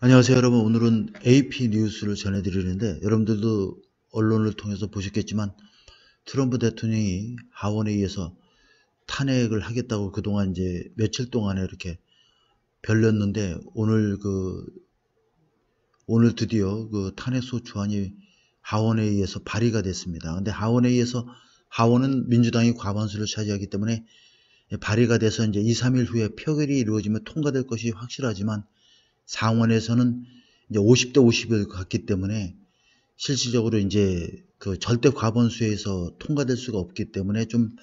안녕하세요 여러분. 오늘은 AP 뉴스를 전해드리는데, 여러분들도 언론을 통해서 보셨겠지만 트럼프 대통령이 하원에 의해서 탄핵을 하겠다고 그동안 이제 며칠 동안에 이렇게 별렸는데, 오늘 드디어 그 탄핵 소추안이 하원에 의해서 발의가 됐습니다. 근데 하원은 민주당이 과반수를 차지하기 때문에 발의가 돼서 이제 2, 3일 후에 표결이 이루어지면 통과될 것이 확실하지만, 상원에서는 이제 50대 50을 갔기 때문에 실질적으로 이제 그 절대 과반수에서 통과될 수가 없기 때문에 좀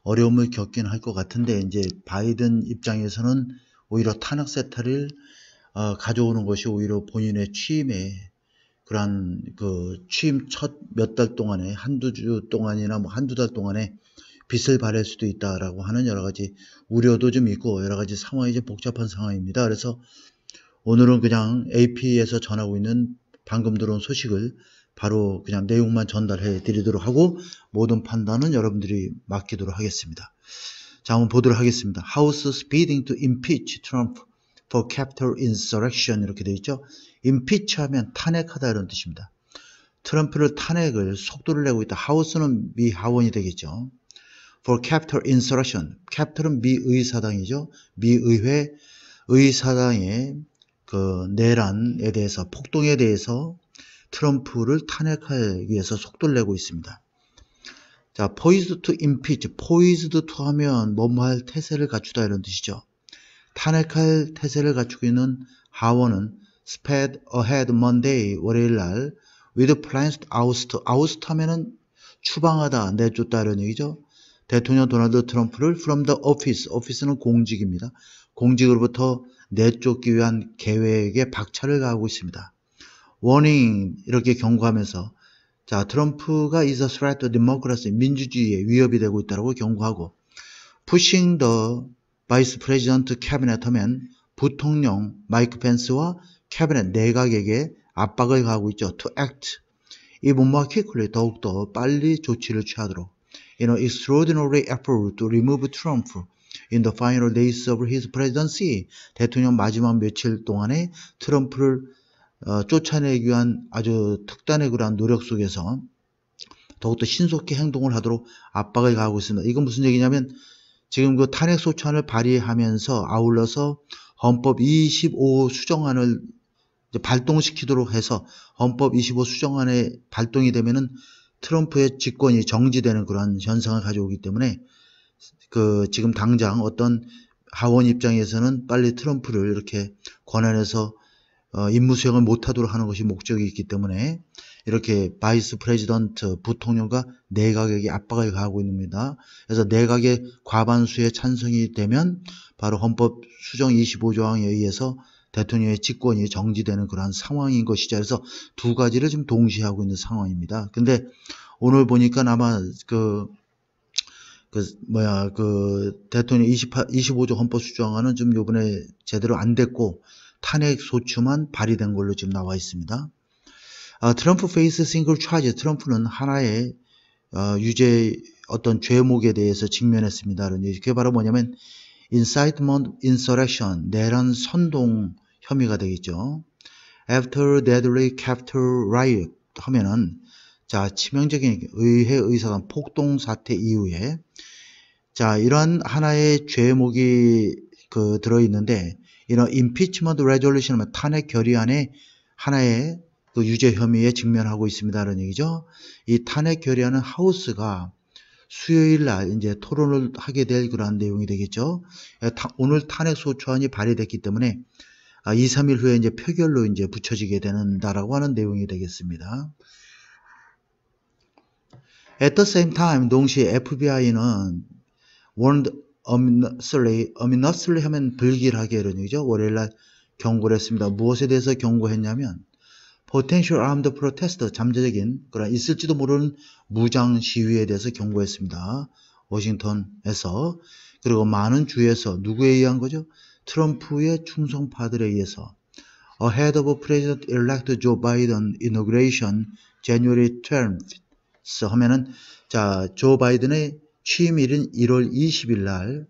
어려움을 겪긴 할 것 같은데, 이제 바이든 입장에서는 오히려 탄핵 세타를 가져오는 것이 오히려 본인의 취임에 그러한 그 취임 첫 몇 달 동안에 한두 주 동안이나 뭐 한두 달 동안에 빚을 발할 수도 있다라고 하는 여러 가지 우려도 좀 있고, 여러 가지 상황이 좀 복잡한 상황입니다. 그래서 오늘은 그냥 AP에서 전하고 있는 방금 들어온 소식을 바로 그냥 내용만 전달해 드리도록 하고, 모든 판단은 여러분들이 맡기도록 하겠습니다. 자, 한번 보도록 하겠습니다. House speeding to impeach Trump for Capitol insurrection, 이렇게 되어 있죠. impeach 하면 탄핵하다 이런 뜻입니다. 트럼프를 탄핵을 속도를 내고 있다. 하우스는 미 하원이 되겠죠. for Capitol insurrection. Capitol은 미 의사당이죠. 미 의회 의사당의 그 내란에 대해서, 폭동에 대해서 트럼프를 탄핵하기 위해서 속도를 내고 있습니다. 자, poised to impeach. poised to 하면 뭐뭐할 태세를 갖추다 이런 뜻이죠. 탄핵할 태세를 갖추고 있는 하원은 sped ahead Monday, 월요일 날 with plans to oust. oust 하면은 추방하다, 내쫓다 이런 얘기죠. 대통령 도널드 트럼프를 from the office. office는 공직입니다. 공직으로부터 내쫓기 위한 계획에 박차를 가하고 있습니다. warning, 이렇게 경고하면서, 자, 트럼프가 is a threat to democracy, 민주주의에 위협이 되고 있다고 경고하고, pushing the vice president cabinet 하면 부통령 마이크 펜스와 캐비넷 내각에게 압박을 가하고 있죠. to act, even more quickly, 더욱더 빨리 조치를 취하도록, in an extraordinary effort to remove Trump in the final days of his presidency. 대통령 마지막 며칠 동안에 트럼프를 쫓아내기 위한 아주 특단의 그러한 노력 속에서 더욱더 신속히 행동을 하도록 압박을 가하고 있습니다. 이건 무슨 얘기냐면, 지금 그 탄핵 소추안을 발의하면서 아울러서 헌법 25 수정안을 발동시키도록 해서, 헌법 25 수정안에 발동이 되면은 트럼프의 집권이 정지되는 그러한 현상을 가져오기 때문에, 지금 당장 어떤 하원 입장에서는 빨리 트럼프를 이렇게 권한에서 임무 수행을 못하도록 하는 것이 목적이 있기 때문에, 이렇게 바이스 프레지던트 부통령과 내각에게 압박을 가하고 있습니다. 그래서 내각의 과반수의 찬성이 되면 바로 헌법 수정 25조항에 의해서 대통령의 직권이 정지되는 그러한 상황인 것이죠. 그래서 두 가지를 지금 동시에 하고 있는 상황입니다. 근데 오늘 보니까 아마 대통령 25조 헌법 수정안은 좀 요번에 제대로 안 됐고, 탄핵 소추만 발의된 걸로 지금 나와 있습니다. 트럼프 페이스 싱글 차지. 트럼프는 하나의 유죄 어떤 죄목에 대해서 직면했습니다. 그게 바로 뭐냐면 incitement insurrection, 내란 선동 혐의가 되겠죠. after deadly Capitol riot 하면은, 자, 치명적인 의회 의사당 폭동 사태 이후에, 자, 이러한 하나의 죄목이 들어있는데, 이런 impeachment resolution 하면 탄핵 결의안에 하나의 그 유죄 혐의에 직면하고 있습니다라는 얘기죠. 이 탄핵 결의안은 하우스가 수요일 날 이제 토론을 하게 될 그러한 내용이 되겠죠. 오늘 탄핵 소추안이 발의됐기 때문에 2, 3일 후에 이제 표결로 이제 붙여지게 된다라고 하는 내용이 되겠습니다. At the same time, 동시에 FBI는 warned ominously 하면 불길하게 이런 얘기죠. 월요일날 경고를 했습니다. 무엇에 대해서 경고했냐면, potential armed protest, 잠재적인 그런 있을지도 모르는 무장 시위에 대해서 경고했습니다. 워싱턴에서. 그리고 많은 주에서 누구에 의한 거죠? 트럼프의 충성파들에 의해서. ahead of President-elect Joe Biden inauguration January 12th 하면은, 자, 조 바이든의 취임일인 1월 20일 날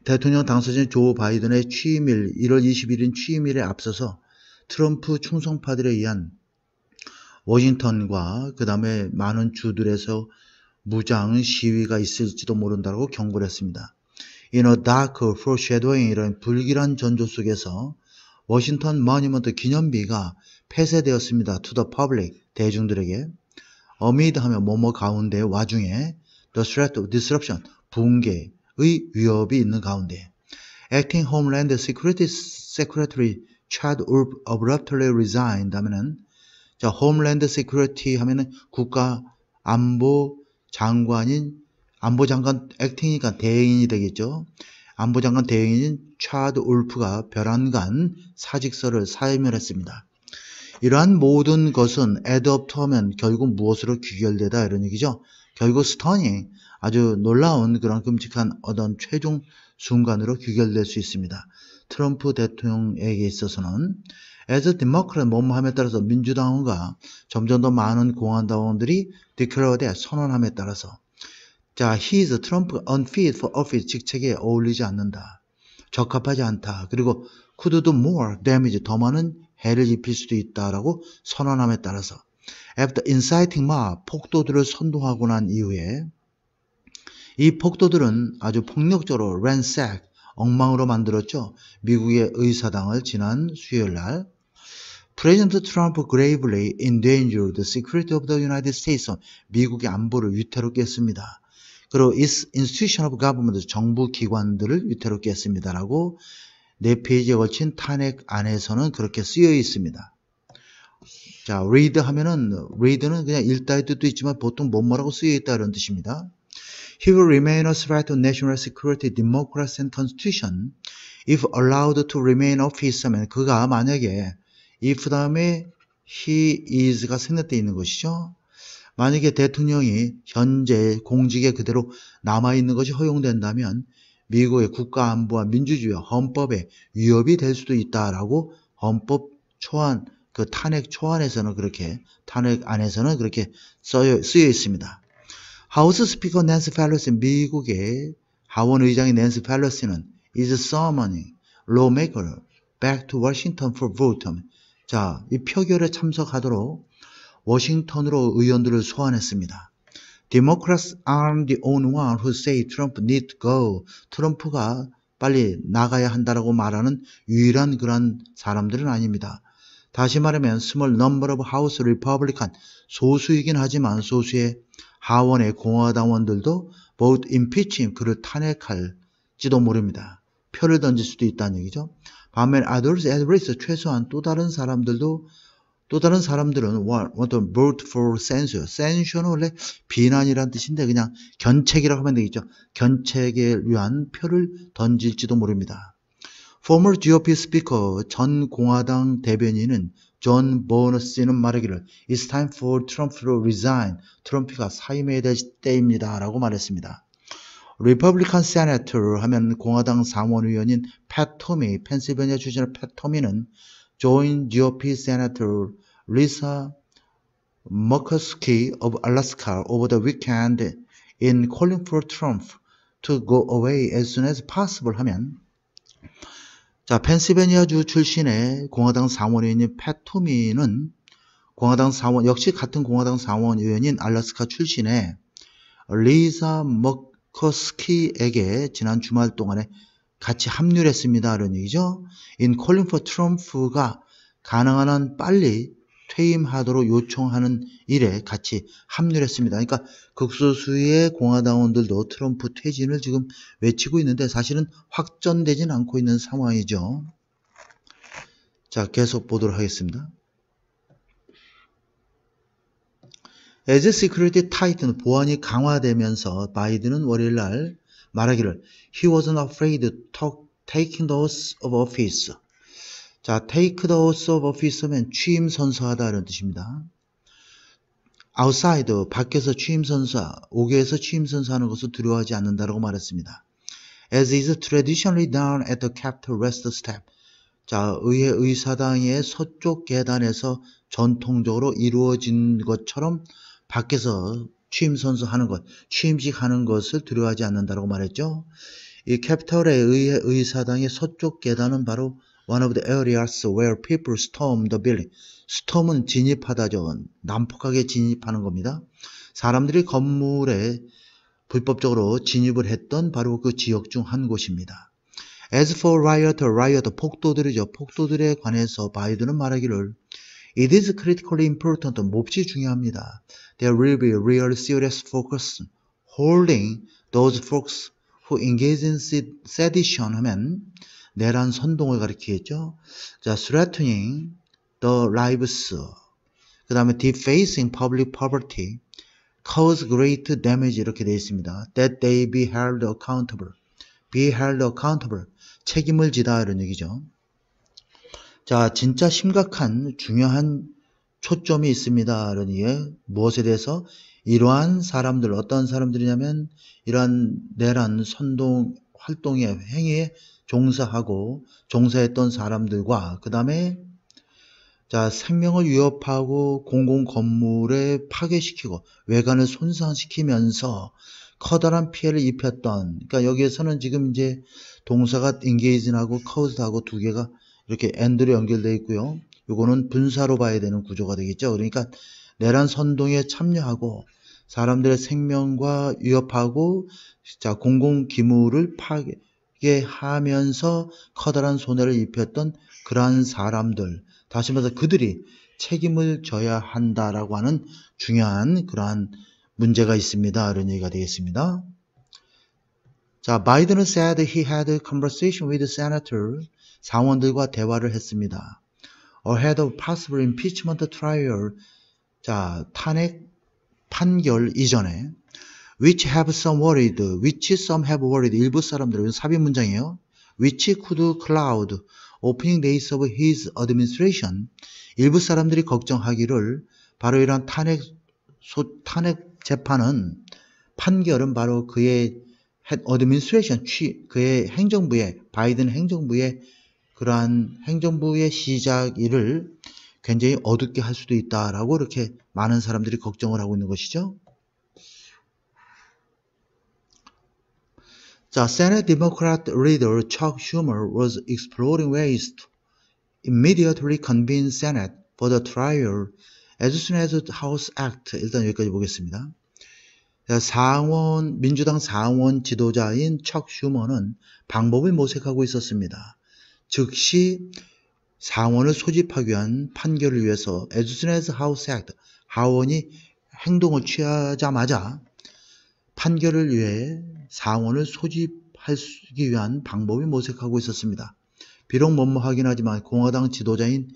대통령 당선인 조 바이든의 취임일 1월 20일인 취임일에 앞서서 트럼프 충성파들에 의한 워싱턴과 그 다음에 많은 주들에서 무장 시위가 있을지도 모른다고 경고를 했습니다. In a dark foreshadowing, 이런 불길한 전조 속에서 워싱턴 모니먼트 기념비가 폐쇄되었습니다. To the public, 대중들에게. amid 하면 뭐뭐 가운데 와중에 the threat of disruption, 붕괴의 위협이 있는 가운데 Acting Homeland Security Secretary Chad Wolf abruptly resigned 하면은 자, Homeland Security 하면은 국가 안보 장관인 안보장관 액팅이니까 대행이 되겠죠. 안보장관 대행인 차드 울프가 별안간 사직서를 사임을 했습니다. 이러한 모든 것은 add up to 하면 결국 무엇으로 귀결되다 이런 얘기죠. 결국 stunning, 아주 놀라운 그런 끔찍한 어떤 최종 순간으로 귀결될 수 있습니다. 트럼프 대통령에게 있어서는 as a democrat 뭐뭐함에 따라서 민주당원과 점점 더 많은 공화당원들이 declare 선언함에 따라서 자, he is Trump unfit for office, 직책에 어울리지 않는다. 적합하지 않다. 그리고 could do more damage, 더 많은 해를 입힐 수도 있다라고 선언함에 따라서 after inciting mob, 폭도들을 선동하고 난 이후에 이 폭도들은 아주 폭력적으로 ransack, 엉망으로 만들었죠. 미국의 의사당을 지난 수요일 날 President Trump gravely endangered the security of the United States, 미국의 안보를 위태롭게 했습니다. 그리고 its institution of government, 정부 기관들을 위태롭게 했습니다라고 4페이지에 걸친 탄핵 안에서는 그렇게 쓰여 있습니다. 자, read 하면은 read는 그냥 읽다의 뜻도 있지만 보통 뭐뭐라고 쓰여 있다 이런 뜻입니다. He will remain a threat to national security, democracy and constitution if allowed to remain office 하면 그가 만약에 if 다음에 he is가 생략되어 있는 것이죠. 만약에 대통령이 현재 공직에 그대로 남아있는 것이 허용된다면 미국의 국가안보와 민주주의와 헌법에 위협이 될 수도 있다라고 헌법 초안, 그 탄핵 초안에서는 그렇게, 탄핵 안에서는 그렇게 쓰여 있습니다. 하우스 스피커 낸시 펠로시, 미국의 하원 의장인 낸시 펠로시는 is summoning lawmaker back to Washington for vote. 자, 이 표결에 참석하도록 워싱턴으로 의원들을 소환했습니다. Democrats aren't the only one who say Trump need to go. 트럼프가 빨리 나가야 한다라고 말하는 유일한 그런 사람들은 아닙니다. 다시 말하면 small number of House Republican, 소수이긴 하지만 소수의 하원의 공화당원들도 vote impeach him, 그를 탄핵할지도 모릅니다. 표를 던질 수도 있다는 얘기죠. 반면 others at risk, 최소한 또 다른 사람들은 want to vote for censure. censure는 원래 비난이란 뜻인데 그냥 견책이라고 하면 되겠죠. 견책에 위한 표를 던질지도 모릅니다. Former GOP speaker, 전 공화당 대변인은 존 버너스는 말하기를 It's time for Trump to resign. 트럼프가 사임해야 될 때입니다. 라고 말했습니다. Republican Senator 하면 공화당 상원의원인 팻 토미, 펜실베니아 출신의 팻 토미는 joined GOP Senator Lisa Murkowski of Alaska over the weekend in calling for Trump to go away as soon as possible 하면 자, 펜실베니아주 출신의 공화당 상원의원인 팻 토미는 공화당 상원, 역시 같은 공화당 상원의원인 알래스카 출신의 리사 머커스키에게 지난 주말 동안에 같이 합류를 했습니다. 이런 얘기죠. In calling for Trump가 가능한 한 빨리 퇴임하도록 요청하는 일에 같이 합류를 했습니다. 그러니까 극소수의 공화당원들도 트럼프 퇴진을 지금 외치고 있는데 사실은 확전되진 않고 있는 상황이죠. 자, 계속 보도록 하겠습니다. As security tightened, 보안이 강화되면서 바이든은 월요일날 말하기를 He wasn't afraid to taking the oath of office. 자, take the oath of office 하면 취임 선서하다 이런 뜻입니다. outside, 밖에서 취임 선서, 옥외에서 취임 선서하는 것을 두려워하지 않는다라고 말했습니다. As is traditionally done at the Capitol West Step. 자, 의회 의사당의 서쪽 계단에서 전통적으로 이루어진 것처럼 밖에서 취임 선서하는 것, 취임식 하는 것을 두려워하지 않는다라고 말했죠. 이 캐피털의 의사당의 서쪽 계단은 바로 one of the areas where people storm the building. storm은 진입하다죠. 난폭하게 진입하는 겁니다. 사람들이 건물에 불법적으로 진입을 했던 바로 그 지역 중 한 곳입니다. As for riot, 폭도들이죠. 폭도들에 관해서 바이든은 말하기를 It is critically important, 몹시 중요합니다. There will be real serious focus holding those folks who engage in sedition 하면 내란 선동을 가리키겠죠. 자, threatening the lives, 그 다음에 defacing public property, cause great damage 이렇게 되어 있습니다. That they be held accountable. be held accountable. 책임을 지다 이런 얘기죠. 자, 진짜 심각한 중요한 초점이 있습니다. 이런 얘기. 무엇에 대해서? 이러한 사람들, 어떤 사람들이냐면 이러한 내란 선동 활동의 행위에 종사했던 사람들과 그 다음에 자, 생명을 위협하고 공공 건물에 파괴시키고 외관을 손상시키면서 커다란 피해를 입혔던, 그러니까 여기에서는 지금 이제 동사가 engage하고 caused하고 두 개가 이렇게 and로 연결되어 있고요. 요거는 분사로 봐야 되는 구조가 되겠죠. 그러니까 내란 선동에 참여하고 사람들의 생명과 위협하고 자, 공공 기물을 파괴하면서 커다란 손해를 입혔던 그러한 사람들, 다시 말해서 그들이 책임을 져야 한다라고 하는 중요한 그러한 문제가 있습니다. 이런 얘기가 되겠습니다. 자, 바이든은 said he had a conversation with senator, 상원들과 대화를 했습니다. ahead of possible impeachment trial, 자, 탄핵 판결 이전에 which some have worried, 일부 사람들은 삽입 문장이에요. which could cloud opening days of his administration, 일부 사람들이 걱정하기를 바로 이러한 탄핵 재판은 판결은 바로 그의 administration, 그의 행정부의 바이든 행정부의 그러한 행정부의 시작일을 굉장히 어둡게 할 수도 있다라고 이렇게 많은 사람들이 걱정을 하고 있는 것이죠. 자, Senate Democrat leader Chuck Schumer was exploring ways to immediately convene Senate for the trial as soon as the House Act. 일단 여기까지 보겠습니다. 민주당 상원 지도자인 척 슈머는 방법을 모색하고 있었습니다. 즉시 상원을 소집하기 위한 판결을 위해서 as soon as House Act, 하원이 행동을 취하자마자 판결을 위해 상원을 소집하기 위한 방법을 모색하고 있었습니다. 비록 뭐뭐하긴 하지만 공화당 지도자인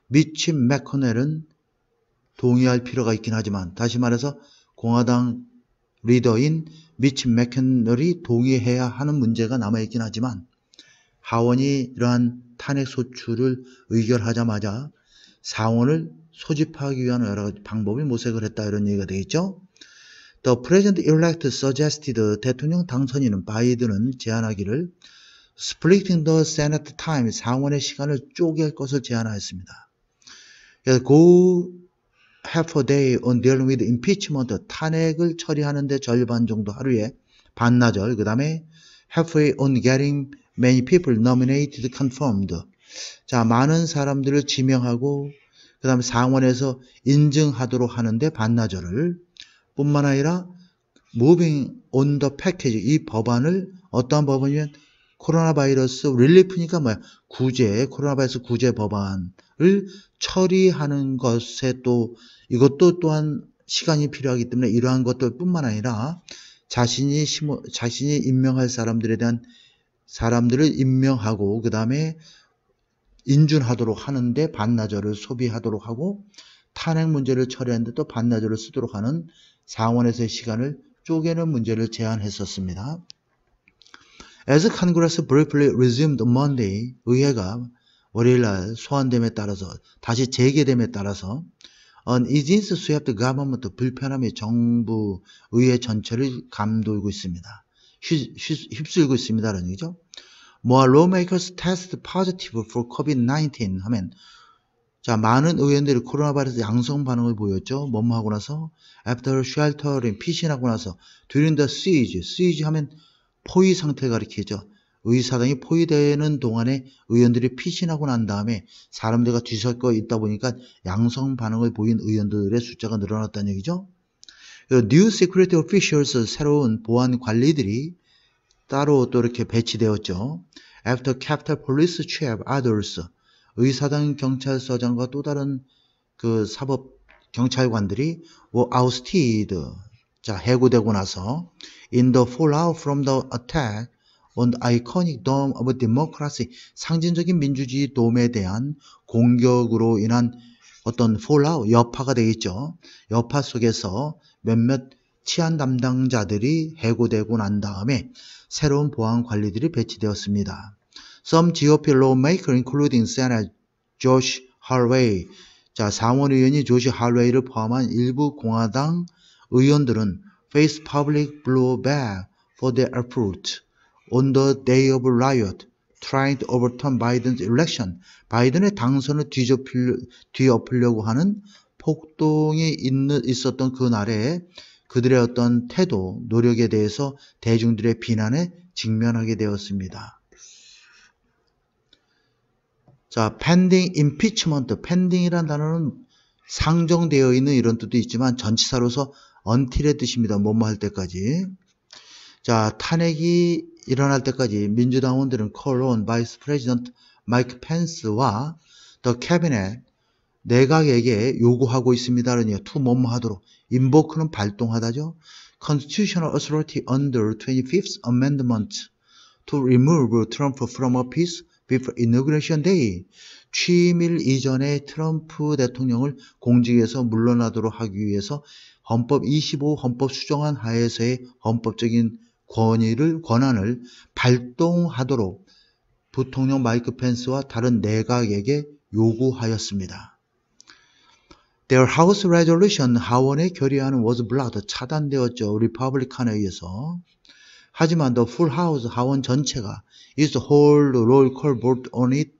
미치 매코넬은 동의할 필요가 있긴 하지만, 다시 말해서 공화당 리더인 미치 매코넬이 동의해야 하는 문제가 남아있긴 하지만 하원이 이러한 탄핵 소추를 의결하자마자 상원을 소집하기 위한 여러 가지 방법을 모색을 했다 이런 얘기가 되겠죠. The President-elect suggested, 대통령 당선인은 바이든은 제안하기를 splitting the Senate time, 상원의 시간을 쪼갤 것을 제안하였습니다. Go half a day on dealing with impeachment, 탄핵을 처리하는데 절반 정도 하루에 반나절, 그 다음에 halfway on getting many people nominated confirmed. 자, 많은 사람들을 지명하고 그 다음에 상원에서 인증하도록 하는데 반나절을, 뿐만 아니라 moving on the package, 이 법안을 어떠한 법안이면 코로나 바이러스 릴리프니까 뭐야, 코로나 바이러스 구제 법안을 처리하는 것에 또 이것도 또한 시간이 필요하기 때문에 이러한 것들 뿐만 아니라 자신이 임명할 사람들에 대한 사람들을 임명하고 그 다음에 인준하도록 하는데 반나절을 소비하도록 하고 탄핵 문제를 처리하는데 또 반나절을 쓰도록 하는 상원에서의 시간을 쪼개는 문제를 제안했었습니다. As Congress briefly resumed Monday, 의회가 월요일날 소환됨에 따라서 다시 재개됨에 따라서 uneasiness swept government, 불편함이 정부 의회 전체를 감돌고 있습니다. 휩쓸고 있습니다라는 얘기죠. More lawmakers test positive for COVID-19 하면 자, 많은 의원들이 코로나 바이러스 양성 반응을 보였죠. 뭐뭐 하고 나서 after sheltering, 피신하고 나서 during the siege 하면 포위 상태를 가리키죠. 의사당이 포위되는 동안에 의원들이 피신하고 난 다음에 사람들과 뒤섞여 있다 보니까 양성 반응을 보인 의원들의 숫자가 늘어났다는 얘기죠. New security officials, 새로운 보안 관리들이 따로 또 이렇게 배치되었죠. After Capitol Police Chief others, 의사당 경찰서장과 또 다른 그 사법 경찰관들이 were ousted, 자, 해고되고 나서 in the fallout from the attack on the iconic dome of democracy, 상징적인 민주주의 돔에 대한 공격으로 인한 어떤 fallout, 여파가 되겠죠. 여파 속에서 몇몇 치안 담당자들이 해고되고 난 다음에 새로운 보안 관리들이 배치되었습니다. Some GOP lawmaker, including Senator Josh Hawley, 자, 상원 의원이 조시 할웨이를 포함한 일부 공화당 의원들은 face public blowback for their effort on the day of riot, trying to overturn Biden's election. 바이든의 당선을 뒤엎으려고 하는 폭동이 있었던 그날에 그들의 어떤 태도, 노력에 대해서 대중들의 비난에 직면하게 되었습니다. 자, pending impeachment, pending이라는 단어는 상정되어 있는 이런 뜻도 있지만 전치사로서 until의 뜻입니다. 뭐뭐 할 때까지. 자, 탄핵이 일어날 때까지 민주당원들은 call on Vice President Mike Pence와 the Cabinet, 내각에게 요구하고 있습니다. to 뭐뭐 하도록. invoke는 발동하다죠. Constitutional authority under 25th Amendment to remove Trump from office before inauguration day. 취임일 이전에 트럼프 대통령을 공직에서 물러나도록 하기 위해서 헌법 25 헌법 수정안 하에서의 헌법적인 권한을 발동하도록 부통령 마이크 펜스와 다른 내각에게 요구하였습니다. Their House Resolution, 하원의 결의안은 was blocked, 차단되었죠. 리퍼블리칸에 의해서. 하지만 the full House, 하원 전체가 is to hold roll call vote on it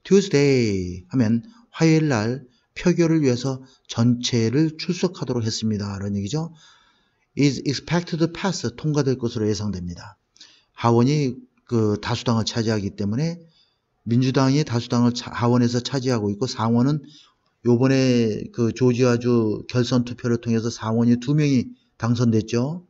Tuesday 하면 화요일 날 표결을 위해서 전체를 출석하도록 했습니다. 이런 얘기죠. is expected to pass, 통과될 것으로 예상됩니다. 하원이 그 다수당을 차지하기 때문에 민주당이 다수당을 하원에서 차지하고 있고 상원은 요번에 그 조지아주 결선 투표를 통해서 상원이 2명이 당선됐죠.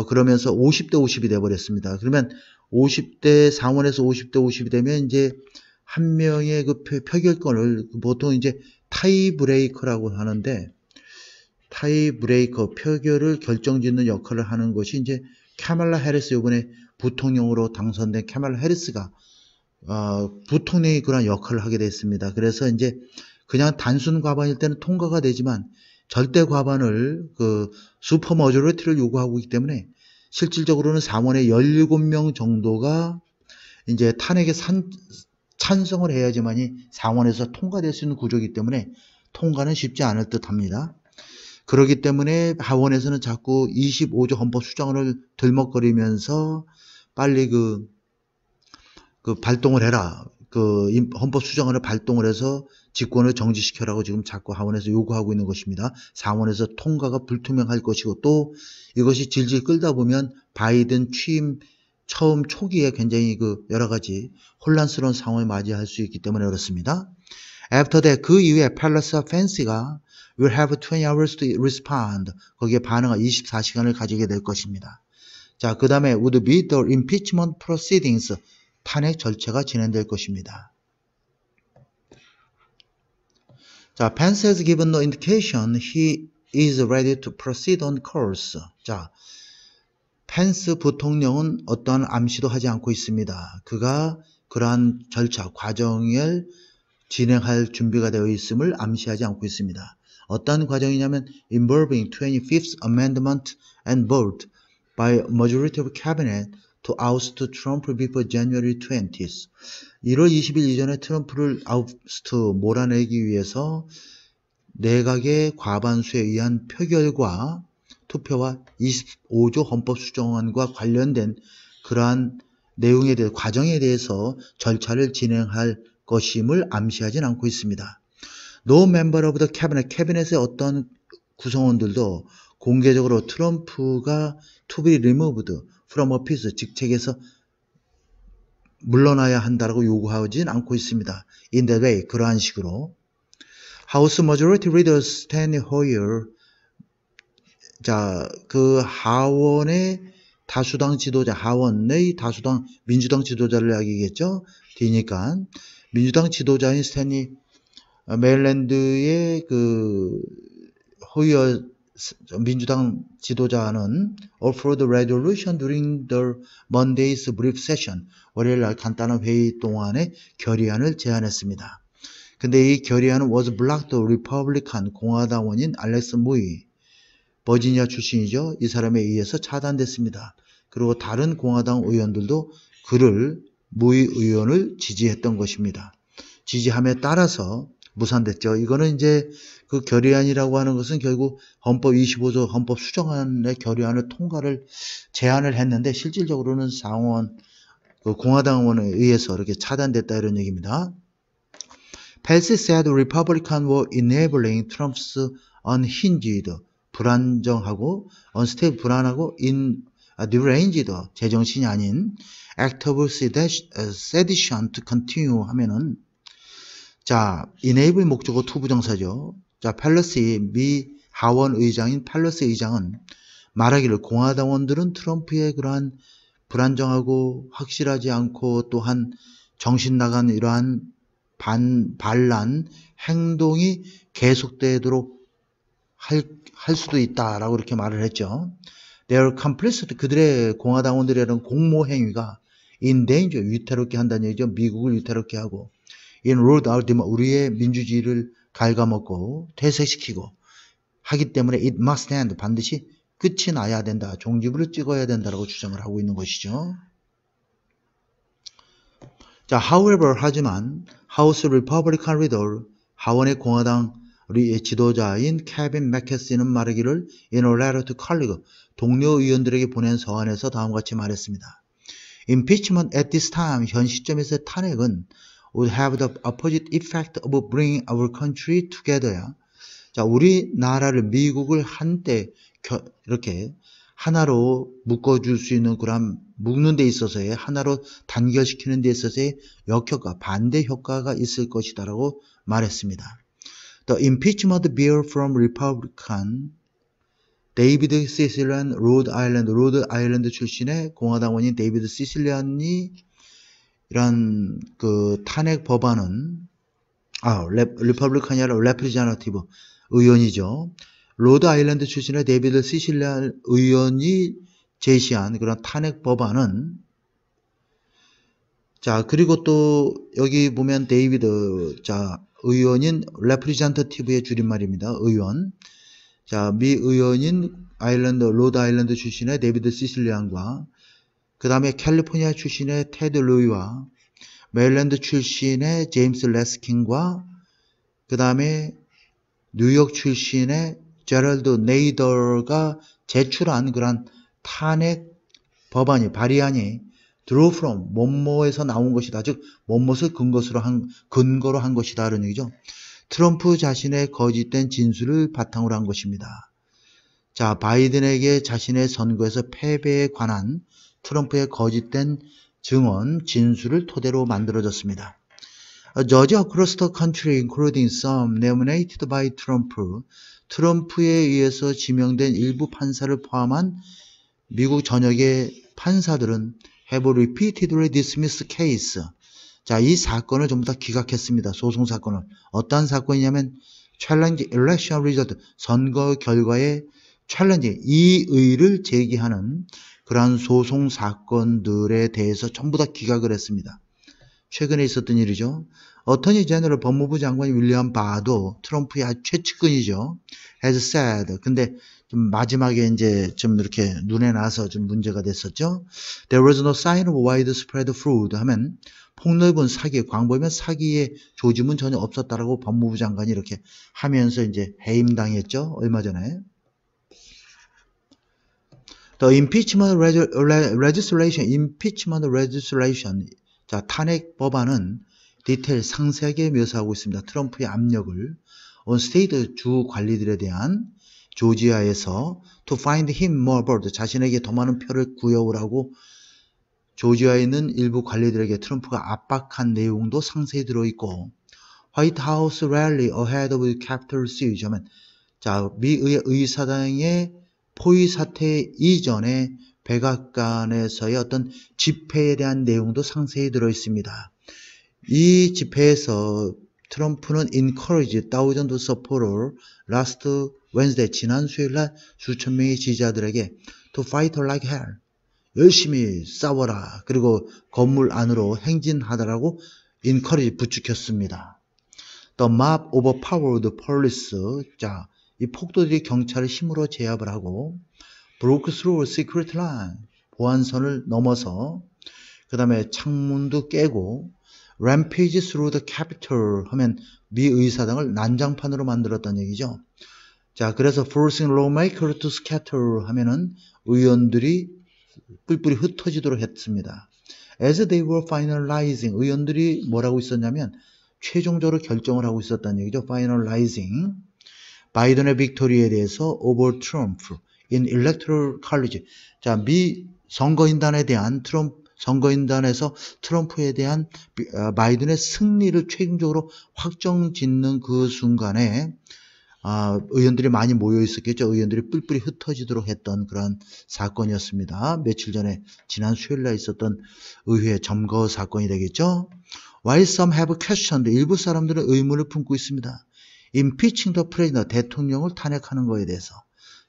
그러면서 50대 50이 돼버렸습니다. 그러면 50대 상원에서 50대 50이 되면 이제 한 명의 그 표결권을 보통 이제 타이 브레이커라고 하는데 타이 브레이커 표결을 결정짓는 역할을 하는 것이 이제 카말라 해리스 이번에 부통령으로 당선된 카말라 해리스가 부통령이 그런 역할을 하게 됐습니다. 그래서 이제 그냥 단순 과반일 때는 통과가 되지만 절대 과반을 그 슈퍼 머저리티를 요구하고 있기 때문에 실질적으로는 상원의 17명 정도가 이제 탄핵에 찬성을 해야지만이 상원에서 통과될 수 있는 구조이기 때문에 통과는 쉽지 않을 듯 합니다. 그렇기 때문에 하원에서는 자꾸 25조 헌법 수정안을 들먹거리면서 빨리 그 발동을 해라. 그 헌법 수정안을 발동을 해서 직권을 정지시켜라고 지금 자꾸 하원에서 요구하고 있는 것입니다. 상원에서 통과가 불투명할 것이고 또 이것이 질질 끌다 보면 바이든 취임 처음 초기에 굉장히 그 여러 가지 혼란스러운 상황을 맞이할 수 있기 때문에 그렇습니다. After that, 그 이후에 팰러스 펜시가 will have 20 hours to respond. 거기에 반응할 24시간을 가지게 될 것입니다. 자, 그 다음에 would be the impeachment proceedings. 탄핵 절차가 진행될 것입니다. 자, Pence has given no indication he is ready to proceed on course. 자, 펜스 부통령은 어떠한 암시도 하지 않고 있습니다. 그가 그러한 절차, 과정을 진행할 준비가 되어 있음을 암시하지 않고 있습니다. 어떤 과정이냐면 involving 25th Amendment and vote by majority of cabinet to oust Trump before January 20th. 1월 20일 이전에 트럼프를 oust, 몰아내기 위해서 내각의 과반수에 의한 표결과 투표와 25조 헌법 수정안과 관련된 그러한 내용에 대해 과정에 대해서 절차를 진행할 것임을 암시하진 않고 있습니다. No member of the cabinet, 캐비넷의 어떤 구성원들도 공개적으로 트럼프가 to be removed, from office, 직책에서 물러나야 한다라고 요구하진 않고 있습니다. In that way, 그러한 식으로. House Majority Leader Steny Hoyer, 자, 그 하원의 다수당 지도자, 하원의 다수당 민주당 지도자를 이야기겠죠. 뒤니까 민주당 지도자인 스탠리 메릴랜드의 그 호이어 민주당 지도자는 offered resolution during the Monday's brief session, 월요일 날 간단한 회의 동안에 결의안을 제안했습니다. 근데 이 결의안은 was blocked Republican 공화당원인 알렉스 무이, 버지니아 출신이죠. 이 사람에 의해서 차단됐습니다. 그리고 다른 공화당 의원들도 그를 무이 의원을 지지했던 것입니다. 지지함에 따라서 무산됐죠. 이거는 이제 그 결의안이라고 하는 것은 결국 헌법 25조 헌법 수정안의 결의안을 통과를 제안을 했는데 실질적으로는 상원 그 공화당원에 의해서 이렇게 차단됐다 이런 얘기입니다. Pence said Republicans were enabling Trump's unhinged 불안정하고 unstable 불안하고 deranged 제정신이 아닌 act of sedition to continue 하면은 자 enable 목적어 투부정사죠. 자 펠러시 미 하원 의장인 펠러시 의장은 말하기를 공화당원들은 트럼프의 그러한 불안정하고 확실하지 않고 또한 정신 나간 이러한 반란 행동이 계속되도록 할 수도 있다라고 이렇게 말을 했죠. Their complicit, 그들의 공화당원들의 공모 행위가 in danger, 위태롭게 한다는 얘기죠. 미국을 위태롭게 하고 in road our 우리의 민주주의를 갉아먹고 퇴색시키고 하기 때문에 it must end, 반드시 끝이 나야 된다. 종지부를 찍어야 된다라고 주장을 하고 있는 것이죠. 자, however, 하지만 House Republican Leader, 하원의 공화당 지도자인 케빈 맥캐시는 말하기를 in a letter to colleague, 동료 의원들에게 보낸 서한에서 다음과 같이 말했습니다. Impeachment at this time, 현 시점에서의 탄핵은 would have the opposite effect of bringing our country together. 자, 우리나라를 미국을 한때 이렇게 하나로 묶어줄 수 있는 그런 묶는 데 있어서의 하나로 단결시키는 데 있어서의 역효과, 반대 효과가 있을 것이다라고 말했습니다. The impeachment bill from Republican 데이비드 시실리안 로드 아일랜드 출신의 공화당원인 데이비드 시실리안이 이런 그 탄핵 법안은 리퍼블리칸이 아니라 레프리자너티브 의원이죠. 로드 아일랜드 출신의 데이비드 시실리안 의원이 제시한 그런 탄핵 법안은 자 그리고 또 여기 보면 데이비드 자 의원인 레프리젠터티브의 줄임말입니다. 의원. 자, 미 의원인 로드 아일랜드 출신의 데이비드 시실리안과 그 다음에 캘리포니아 출신의 테드 루이와 메릴랜드 출신의 제임스 레스킨과 그 다음에 뉴욕 출신의 제럴드 네이더가 제출한 그런 탄핵 법안이 발의안이 draw from 뭐뭐에서 나온 것이다. 즉 뭐뭇을 근거로 한 것이다. 라는 얘기죠. 트럼프 자신의 거짓된 진술을 바탕으로 한 것입니다. 자, 바이든에게 자신의 선거에서 패배에 관한 트럼프의 거짓된 증언, 진술을 토대로 만들어졌습니다. A judge across the country, including some nominated by Trump, 트럼프에 의해서 지명된 일부 판사를 포함한 미국 전역의 판사들은 have repeatedly dismissed case. 자, 이 사건을 전부 다 기각했습니다. 소송 사건을. 어떤 사건이냐면 challenge election result, 선거 결과의 챌린지, 이의를 제기하는 그러한 소송 사건들에 대해서 전부 다 기각을 했습니다. 최근에 있었던 일이죠. 어터니 제너럴 법무부 장관 윌리엄 바도 트럼프의 아주 최측근이죠. has said. 근데 좀 마지막에 이제 좀 이렇게 눈에 나서 좀 문제가 됐었죠. There was no sign of widespread fraud 하면 폭넓은 사기, 광범위한 사기의 조짐은 전혀 없었다라고 법무부 장관이 이렇게 하면서 이제 해임당했죠. 얼마 전에. The impeachment legislation. 자, 탄핵 법안은 디테일 상세하게 묘사하고 있습니다. 트럼프의 압력을 on state 주 관리들에 대한 조지아에서 to find him more votes, 자신에게 더 많은 표를 구해오라고 조지아에 있는 일부 관리들에게 트럼프가 압박한 내용도 상세히 들어있고, White House rally ahead of the Capitol siege 하면, 자, 미 의사당의 포위 사태 이전에 백악관에서의 어떤 집회에 대한 내용도 상세히 들어있습니다. 이 집회에서 트럼프는 encourage thousands of supporters last Wednesday, 지난 수요일날 수천 명의 지지자들에게 to fight like hell, 열심히 싸워라, 그리고 건물 안으로 행진하다라고 encourage 부추겼습니다. The mob overpowered police, 자, 이 폭도들이 경찰을 힘으로 제압을 하고 broke through secret line, 보안선을 넘어서 그 다음에 창문도 깨고 rampage through the Capitol 하면 미 의사당을 난장판으로 만들었다는 얘기죠. 자, 그래서 forcing lawmakers to scatter 하면은 의원들이 뿔뿔이 흩어지도록 했습니다. As they were finalizing, 의원들이 뭐라고 있었냐면 최종적으로 결정을 하고 있었다는 얘기죠. finalizing 바이든의 빅토리에 대해서 over Trump in electoral college. 자, 미 선거인단에 대한 선거인단에서 트럼프에 대한 바이든의 승리를 최종적으로 확정짓는 그 순간에 의원들이 많이 모여 있었겠죠. 의원들이 뿔뿔이 흩어지도록 했던 그런 사건이었습니다. 며칠 전에 지난 수요일날 있었던 의회 점거 사건이 되겠죠. While some have questioned, 일부 사람들은 의문을 품고 있습니다. Impeaching the president, 대통령을 탄핵하는 거에 대해서.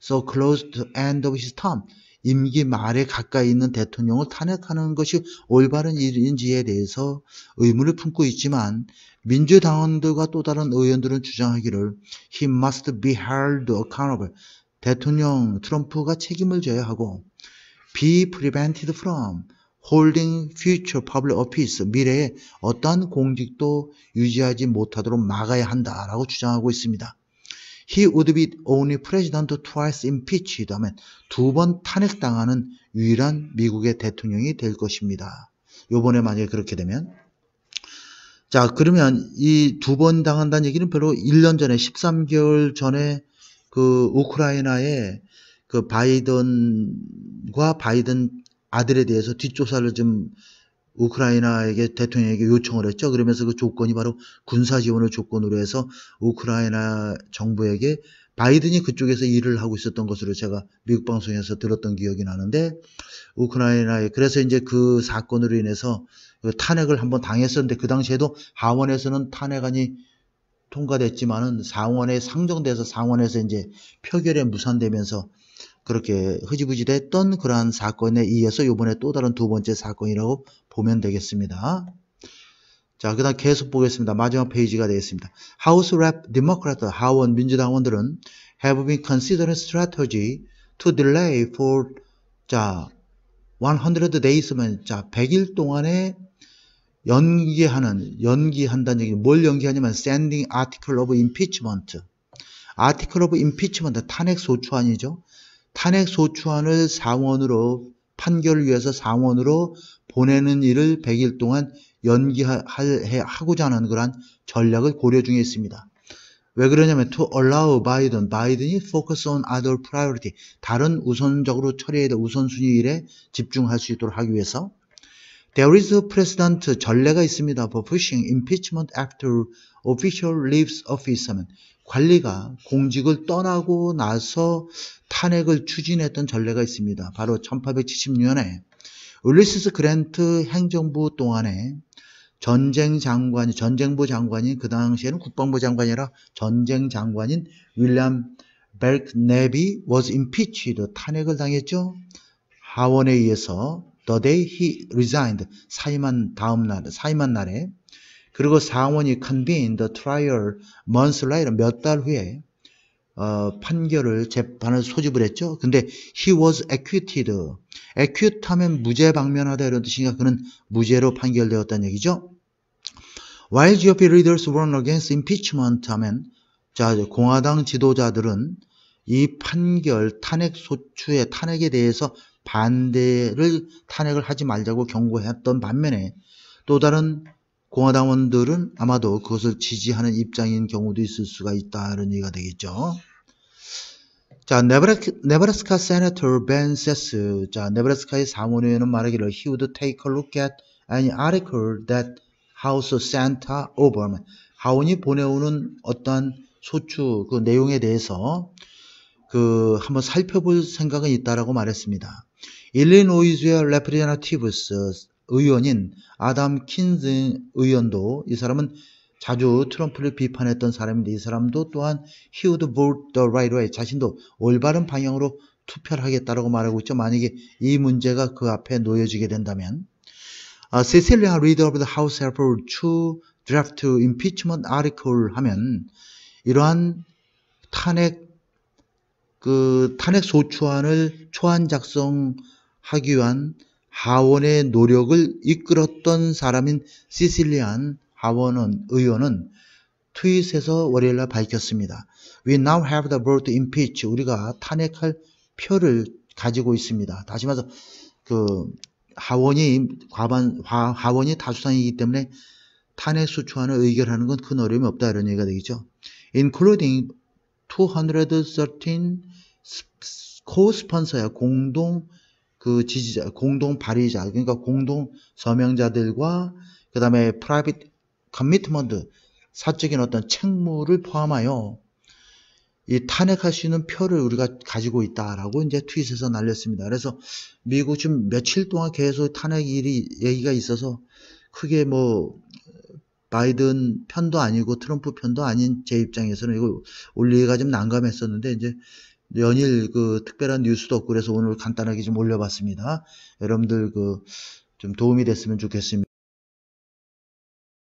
So close to end of his term, 임기 말에 가까이 있는 대통령을 탄핵하는 것이 올바른 일인지에 대해서 의문을 품고 있지만 민주당원들과 또 다른 의원들은 주장하기를 He must be held accountable, 대통령 트럼프가 책임을 져야 하고 be prevented from holding future public office, 미래에 어떠한 공직도 유지하지 못하도록 막아야 한다라고 주장하고 있습니다. He would be only president twice impeached 하면 두 번 탄핵당하는 유일한 미국의 대통령이 될 것입니다. 요번에 만약에 그렇게 되면, 자, 그러면 이 두 번 당한다는 얘기는 별로 1년 전에 13개월 전에 그 우크라이나의 그 바이든과 바이든 아들에 대해서 뒷조사를 좀 우크라이나에게 대통령에게 요청을 했죠. 그러면서 그 조건이 바로 군사 지원을 조건으로 해서 우크라이나 정부에게 바이든이 그쪽에서 일을 하고 있었던 것으로 제가 미국 방송에서 들었던 기억이 나는데, 우크라이나에 그래서 이제 그 사건으로 인해서 탄핵을 한번 당했었는데 그 당시에도 하원에서는 탄핵안이 통과됐지만은 상원에 상정돼서 상원에서 이제 표결에 무산되면서 그렇게 흐지부지 됐던 그러한 사건에 이어서 이번에 또 다른 두 번째 사건이라고 보면 되겠습니다. 자, 그 다음 계속 보겠습니다. 마지막 페이지가 되겠습니다. House Rep Democrat, 하원 민주당원들은 have been considering strategy to delay for, 자, 100 days면, 자, 100일 동안에 연기한다는 얘기, 뭘 연기하냐면 sending article of impeachment. article of impeachment, 탄핵 소추안이죠. 탄핵 소추안을 상원으로 판결을 위해서 상원으로 보내는 일을 100일 동안 연기하고자 하는 그런 전략을 고려 중에 있습니다. 왜 그러냐면 to allow 바이든이 focus on other priority, 다른 우선적으로 처리해야 될 우선순위 일에 집중할 수 있도록 하기 위해서. There is a precedent, 전례가 있습니다. for pushing impeachment after official leaves office 하면 관리가 공직을 떠나고 나서 탄핵을 추진했던 전례가 있습니다. 바로 1876년에 울리시스 그랜트 행정부 동안에 전쟁부 장관이 그 당시에는 국방부 장관이라 전쟁 장관인 윌리엄 벨크냅이 was impeached, 탄핵을 당했죠. 하원에 의해서 the day he resigned, 사임한 날에. 그리고 상원이 convened the trial months later, 몇 달 후에 재판을 소집을 했죠. 근데 he was acquitted. acquit 하면 무죄 방면하다 이런 뜻이니까 그는 무죄로 판결되었다는 얘기죠. While GOP leaders were against impeachment 하면, 자, 공화당 지도자들은 이 판결 탄핵에 대해서 탄핵을 하지 말자고 경고했던 반면에 또 다른 공화당원들은 아마도 그것을 지지하는 입장인 경우도 있을 수가 있다는 얘기가 되겠죠. 자, 네브라스카 세네터 벤 세스. 자, 네브라스카의 상원의원은 말하기를 he would take a look at any article that House sent over. 하원이 보내오는 어떠한 소추 그 내용에 대해서 한번 살펴볼 생각은 있다라고 말했습니다. 일리노이주의 레프레젠티브스 의원인 아담 킨즈 의원도 이 사람은 자주 트럼프를 비판했던 사람인데 이 사람도 또한 he would vote the right way 자신도 올바른 방향으로 투표를 하겠다라고 말하고 있죠. 만약에 이 문제가 그 앞에 놓여지게 된다면 Cecilia Reed of the House effort to draft impeachment article 하면 이러한 탄핵 소추안을 초안 작성하기 위한 하원의 노력을 이끌었던 사람인 시실리안 하원 의원은 트윗에서 월요일날 밝혔습니다. We now have the vote to impeach. 우리가 탄핵할 표를 가지고 있습니다. 다시 말해서 하원이 다수당이기 때문에 탄핵 소추안을 의결하는 건 큰 어려움이 없다 이런 얘기가 되겠죠. Including 213 co-sponsor야 공동 지지자, 공동 발의자, 그러니까 공동 서명자들과 그 다음에 private commitment, 사적인 어떤 책무를 포함하여 이 탄핵할 수 있는 표를 우리가 가지고 있다라고 이제 트윗에서 날렸습니다. 그래서 미국 지금 며칠 동안 계속 탄핵 얘기가 있어서 크게 바이든 편도 아니고 트럼프 편도 아닌 제 입장에서는 이거 올리기가 좀 난감했었는데 이제 연일 특별한 뉴스도 없고 그래서 오늘 간단하게 좀 올려봤습니다. 여러분들 좀 도움이 됐으면 좋겠습니다.